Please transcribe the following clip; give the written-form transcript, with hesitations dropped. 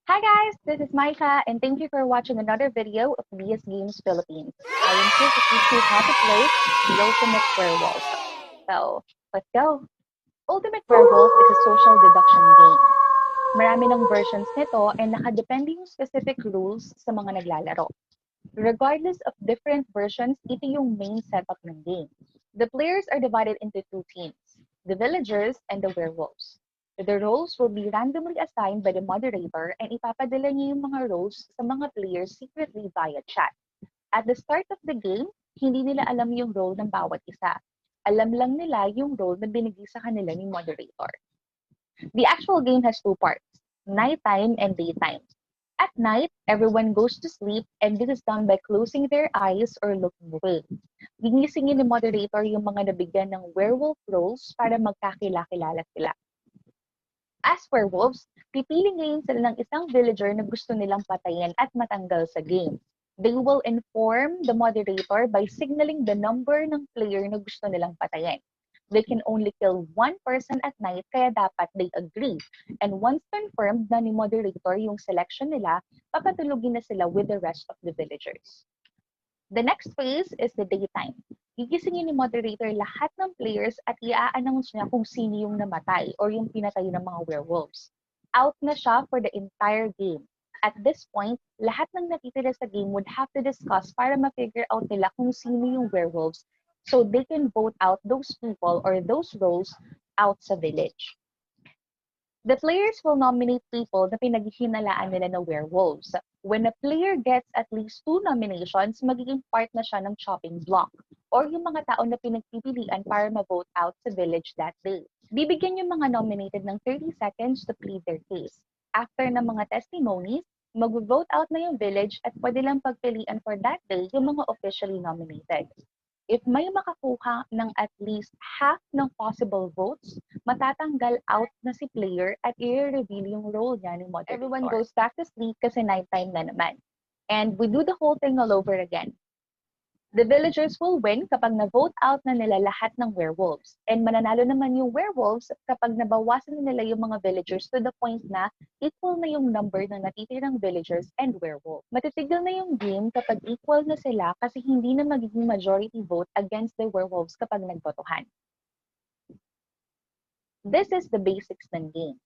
Hi guys, this is Micah and thank you for watching another video of DS Games Philippines. I am here to teach you how to play the Ultimate Werewolf. So, let's go! Ultimate Werewolf is a social deduction game. Marami ng versions nito and nakadepende yung specific rules sa mga naglalaro. Regardless of different versions, ito yung main setup ng game. The players are divided into two teams, the villagers and the werewolves. The roles will be randomly assigned by the moderator and ipapadala niya yung mga roles sa mga players secretly via chat. At the start of the game, hindi nila alam yung role ng bawat isa. Alam lang nila yung role na binigay sa kanila ni moderator. The actual game has two parts, nighttime and daytime. At night, everyone goes to sleep and this is done by closing their eyes or looking away. Gigisingin ni moderator yung mga nabigyan ng werewolf roles para magkakilala-kilala sila. As werewolves, pipili ngayon sila ng isang villager na gusto nilang patayin at matanggal sa game. They will inform the moderator by signaling the number ng player na gusto nilang patayin. They can only kill one person at night kaya dapat they agree. And once confirmed na ni moderator yung selection nila, papatulugin na sila with the rest of the villagers. The next phase is the daytime. Gigisingin ni moderator lahat ng players at i-announce niya kung sino yung namatay or yung pinatay ng mga werewolves. Out na siya for the entire game. At this point, lahat ng natitira sa game would have to discuss para ma-figure out nila kung sino yung werewolves so they can vote out those people or those roles out sa village. The players will nominate people na pinaghihinalaan nila na werewolves. When a player gets at least 2 nominations, magiging part na siya ng chopping block or yung mga tao na pinagpipilian para ma-vote out sa village that day. Bibigyan yung mga nominated ng 30 seconds to plead their case. After ng mga testimonies, mag-vote out na yung village at pwede lang pagpilian for that day yung mga officially nominated. If may makakuha ng at least half ng possible votes, matatanggal out na si player at i-reveal yung role niya ni moderator. Everyone goes back to sleep kasi nighttime na naman. And we do the whole thing all over again. The villagers will win kapag na-vote out na nila lahat ng werewolves. And mananalo naman yung werewolves kapag nabawasan na nila yung mga villagers to the point na equal na yung number ng natitirang villagers and werewolf. Matitigil na yung game kapag equal na sila kasi hindi na magiging majority vote against the werewolves kapag nagbotohan. This is the basics ng game.